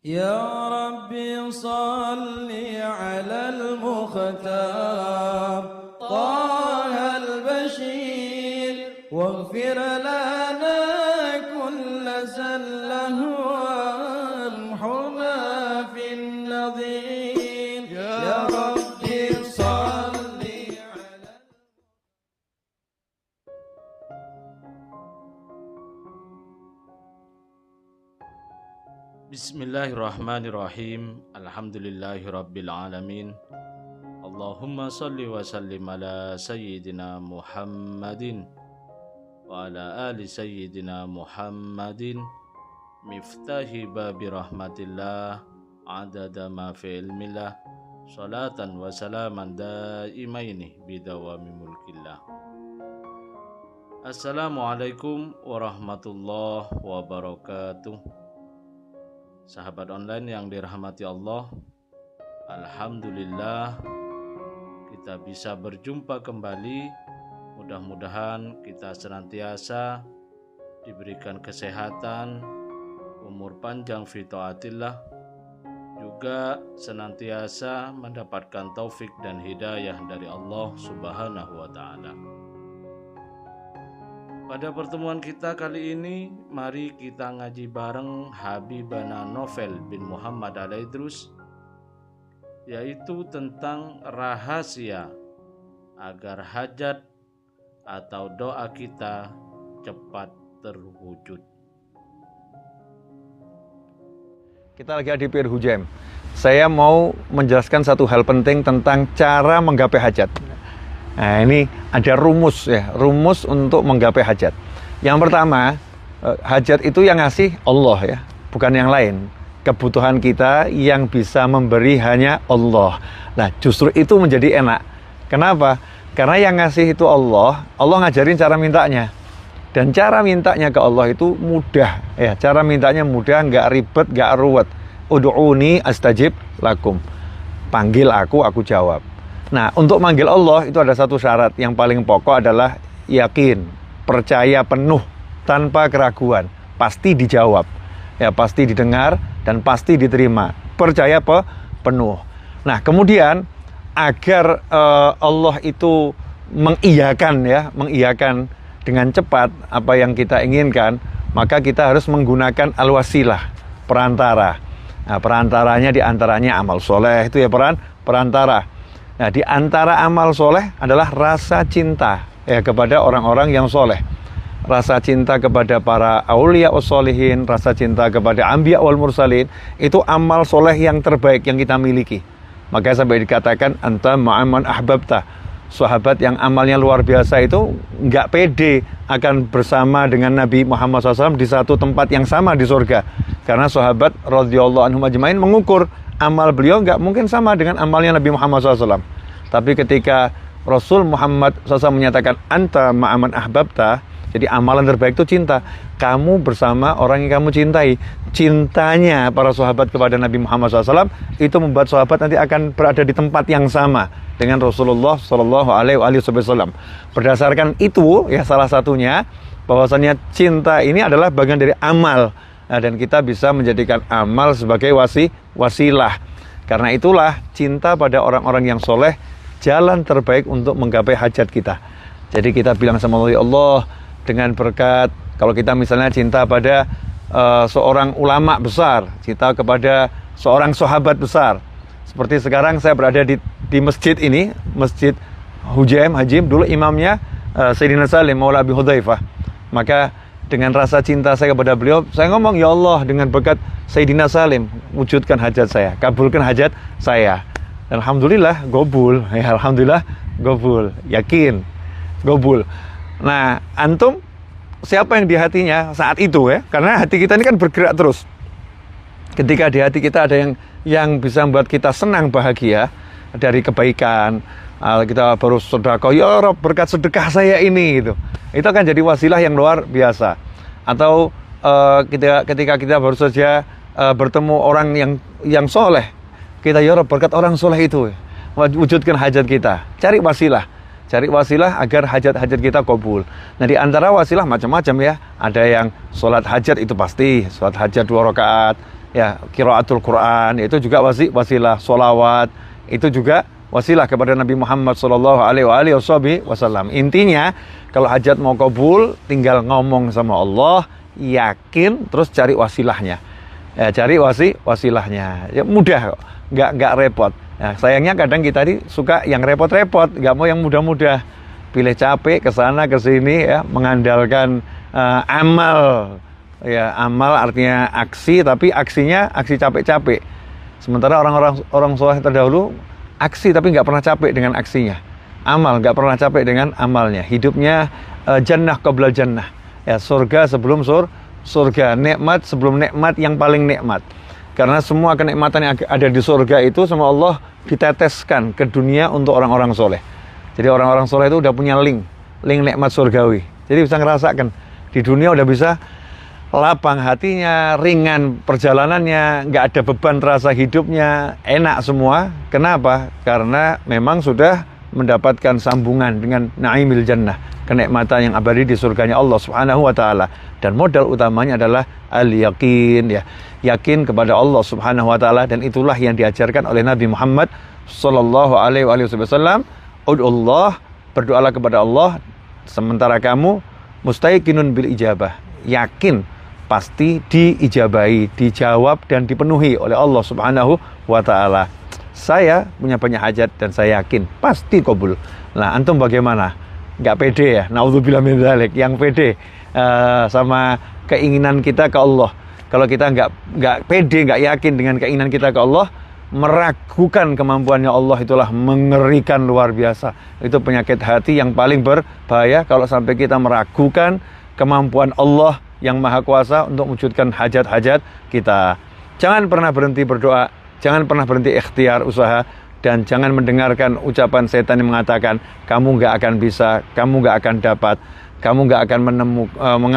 يا ربي صل على المختار طه البشير واغفر لنا كل زله وامحنا في النظير يا ربي صل على Bismillahirrahmanirrahim. Alhamdulillahirrabbilalamin. Allahumma salli wa sallim ala sayyidina Muhammadin wa ala ali sayyidina Muhammadin miftahi babi rahmatillah adada ma fi ilmillah salatan wa salaman daimaini bidawami mulkillah. Assalamualaikum warahmatullahi wabarakatuh. Sahabat online yang dirahmati Allah, alhamdulillah kita bisa berjumpa kembali. Mudah-mudahan kita senantiasa diberikan kesehatan, umur panjang fi taatillah, juga senantiasa mendapatkan taufik dan hidayah dari Allah Subhanahu wa taala. Pada pertemuan kita kali ini, mari kita ngaji bareng Habibana Novel bin Muhammad Al-Idrus, yaitu tentang rahasia agar hajat atau doa kita cepat terwujud. Kita lagi di Pir Hujem. Saya mau menjelaskan satu hal penting tentang cara menggapai hajat. Nah, ini ada rumus untuk menggapai hajat. Yang pertama, hajat itu yang ngasih Allah ya, bukan yang lain. Kebutuhan kita yang bisa memberi hanya Allah. Nah, justru itu menjadi enak. Kenapa? Karena yang ngasih itu Allah ngajarin cara mintanya. Dan cara mintanya ke Allah itu mudah ya. Cara mintanya mudah, nggak ribet, nggak ruwet. Ud'uni astajib lakum. Panggil aku jawab. Nah, untuk manggil Allah itu ada satu syarat yang paling pokok adalah yakin, percaya penuh, tanpa keraguan, pasti dijawab, ya pasti didengar dan pasti diterima, percaya penuh. Nah, kemudian agar Allah itu mengiyakan dengan cepat apa yang kita inginkan, maka kita harus menggunakan al-wasilah, perantara. Nah, perantaranya diantaranya amal soleh itu ya perantara. Nah, di antara amal soleh adalah rasa cinta ya kepada orang-orang yang soleh. Rasa cinta kepada para aulia ussolihin, rasa cinta kepada anbiya wal mursalin, itu amal soleh yang terbaik yang kita miliki. Makanya sampai dikatakan anta ma'aman ahbabta. Sahabat yang amalnya luar biasa itu nggak pede akan bersama dengan Nabi Muhammad SAW di satu tempat yang sama di surga. Karena sahabat radhiyallahu anhum ajmain mengukur amal beliau nggak mungkin sama dengan amalnya Nabi Muhammad SAW. Tapi ketika Rasul Muhammad SAW menyatakan anta ma'aman ahbabta, jadi amalan terbaik itu cinta. Kamu bersama orang yang kamu cintai. Cintanya para sahabat kepada Nabi Muhammad SAW itu membuat sahabat nanti akan berada di tempat yang sama dengan Rasulullah SAW. Berdasarkan itu ya salah satunya bahwasanya cinta ini adalah bagian dari amal. Nah, dan kita bisa menjadikan amal sebagai wasilah. Karena itulah cinta pada orang-orang yang soleh jalan terbaik untuk menggapai hajat kita. Jadi kita bilang sama Allah dengan berkat, kalau kita misalnya cinta pada seorang ulama besar, cinta kepada seorang sahabat besar. Seperti sekarang saya berada di masjid ini, Masjid Hujem, dulu imamnya Sayyidina Salim Maula Abi Hudzaifah. Maka dengan rasa cinta saya kepada beliau, saya ngomong, ya Allah, dengan berkat Sayyidina Salim, wujudkan hajat saya, kabulkan hajat saya. Dan alhamdulillah, gobul. Ya, alhamdulillah, gobul. Yakin, gobul. Nah, antum, siapa yang di hatinya saat itu ya? Karena hati kita ini kan bergerak terus. Ketika di hati kita ada yang bisa membuat kita senang, bahagia, dari kebaikan, kita baru sedekah, ya Rob, berkat sedekah saya ini gitu. Itu akan jadi wasilah yang luar biasa. Atau ketika kita baru saja bertemu orang yang soleh, kita ya Rob, berkat orang soleh itu wujudkan hajat kita. Cari wasilah agar hajat-hajat kita kabul. Nah, di antara wasilah macam-macam ya. Ada yang sholat hajat itu pasti, sholat hajat 2 rakaat. ya qiraatul Quran, itu juga wasilah, sholawat itu juga wasilah kepada Nabi Muhammad sallallahu alaihi wasallam. Intinya kalau hajat mau kabul tinggal ngomong sama Allah, yakin, terus cari wasilahnya. Ya, cari wasilahnya. Ya mudah kok, nggak repot. Nah, sayangnya kadang kita ini suka yang repot-repot, nggak mau yang mudah-mudah. Pilih capek ke sana ke sini ya, mengandalkan amal. Ya, amal artinya aksi, tapi aksinya aksi capek-capek. Sementara orang soleh terdahulu aksi tapi nggak pernah capek dengan aksinya. Amal nggak pernah capek dengan amalnya. Hidupnya jannah qabla jannah. Ya, surga sebelum surga, nikmat sebelum nikmat yang paling nikmat. Karena semua kenikmatan yang ada di surga itu sama Allah diteteskan ke dunia untuk orang-orang soleh. Jadi orang-orang soleh itu udah punya link nikmat surgawi. Jadi bisa ngerasakan di dunia udah bisa lapang hatinya, ringan perjalanannya, nggak ada beban terasa hidupnya, enak semua. Kenapa? Karena memang sudah mendapatkan sambungan dengan naimil jannah, kenikmatan yang abadi di surganya Allah Subhanahu wa taala. Dan modal utamanya adalah al-yaqin, ya. Yakin kepada Allah Subhanahu wa taala, dan itulah yang diajarkan oleh Nabi Muhammad sallallahu alaihi wasallam. Ud'ullah, berdoalah kepada Allah sementara kamu mustaiqinun bil ijabah, yakin pasti diijabahi, dijawab dan dipenuhi oleh Allah Subhanahu wa taala. Saya punya banyak hajat dan saya yakin pasti kabul. Nah, antum bagaimana? Nggak pede ya? Naudzubillah min dzalik. Yang pede sama keinginan kita ke Allah. Kalau kita nggak pede, nggak yakin dengan keinginan kita ke Allah, meragukan kemampuannya Allah, itulah mengerikan luar biasa. Itu penyakit hati yang paling berbahaya kalau sampai kita meragukan kemampuan Allah yang maha kuasa untuk mewujudkan hajat-hajat kita. Jangan pernah berhenti berdoa, jangan pernah berhenti ikhtiar usaha, dan jangan mendengarkan ucapan setan yang mengatakan kamu nggak akan bisa, kamu nggak akan dapat, kamu nggak akan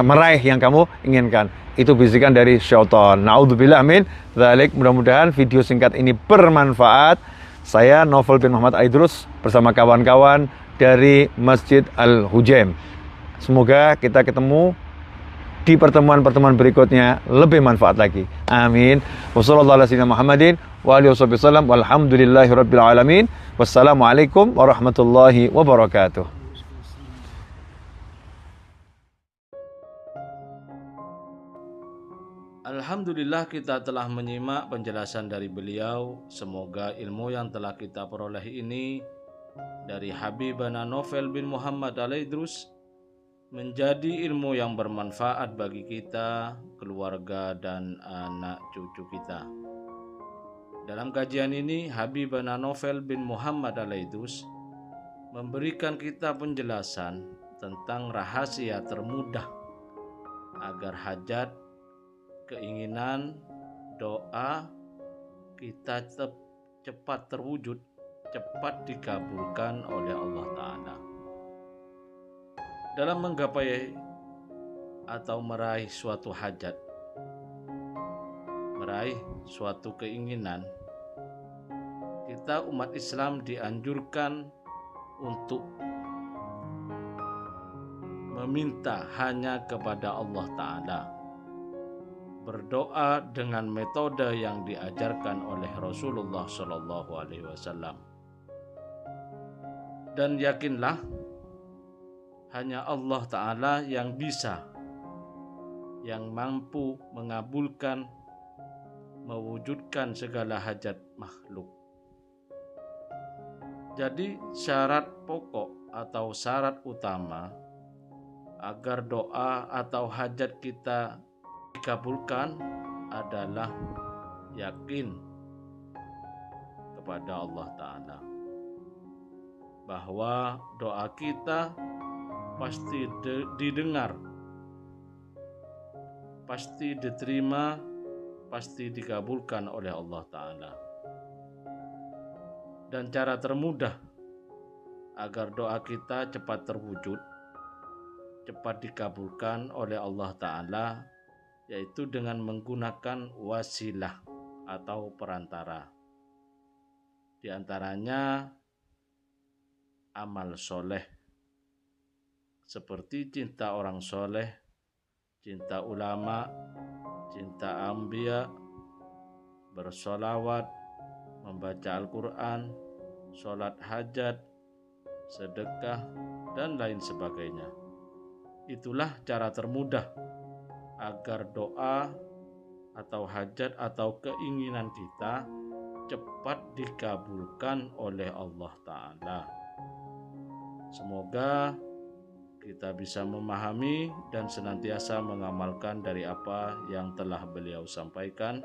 meraih yang kamu inginkan. Itu bisikan dari syaitan. Naudzubillah min dzalik. Mudah-mudahan video singkat ini bermanfaat. Saya Novel bin Muhammad Aidrus bersama kawan-kawan dari Masjid Al-Hujaim. Semoga kita ketemu di pertemuan-pertemuan berikutnya lebih manfaat lagi. Amin. Wassalamualaikum warahmatullahi wabarakatuh. Alhamdulillah, kita telah menyimak penjelasan dari beliau. Semoga ilmu yang telah kita peroleh ini dari Habibana Novel bin Muhammad Al-Aidrus menjadi ilmu yang bermanfaat bagi kita, keluarga, dan anak cucu kita. Dalam kajian ini, Habibana Novel bin Muhammad Al-Aidrus memberikan kita penjelasan tentang rahasia termudah agar hajat, keinginan, doa kita cepat terwujud, cepat dikabulkan oleh Allah Ta'ala. Dalam menggapai atau meraih suatu hajat, meraih suatu keinginan, kita umat Islam dianjurkan untuk meminta hanya kepada Allah Ta'ala, berdoa dengan metode yang diajarkan oleh Rasulullah SAW. Dan yakinlah, hanya Allah Ta'ala yang bisa, yang mampu mengabulkan, mewujudkan segala hajat makhluk. Jadi syarat pokok atau syarat utama agar doa atau hajat kita dikabulkan adalah yakin kepada Allah Ta'ala bahwa doa kita pasti didengar, pasti diterima, pasti dikabulkan oleh Allah Ta'ala. Dan cara termudah agar doa kita cepat terwujud, cepat dikabulkan oleh Allah Ta'ala, yaitu dengan menggunakan wasilah atau perantara. Di antaranya amal soleh, seperti cinta orang soleh, cinta ulama, cinta anbiya, bersolawat, membaca Al-Quran, sholat hajat, sedekah, dan lain sebagainya. Itulah cara termudah agar doa atau hajat atau keinginan kita cepat dikabulkan oleh Allah Ta'ala. Semoga kita bisa memahami dan senantiasa mengamalkan dari apa yang telah beliau sampaikan.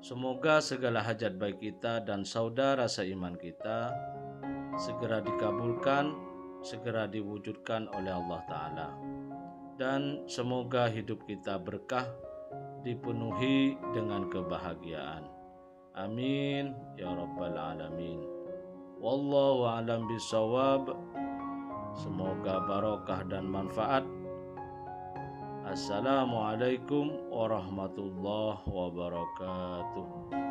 Semoga segala hajat baik kita dan saudara seiman kita segera dikabulkan, segera diwujudkan oleh Allah Ta'ala. Dan semoga hidup kita berkah, dipenuhi dengan kebahagiaan. Amin ya rabbal alamin. Wallahu a'lam bishawab. Semoga barokah dan manfaat. Assalamualaikum warahmatullahi wabarakatuh.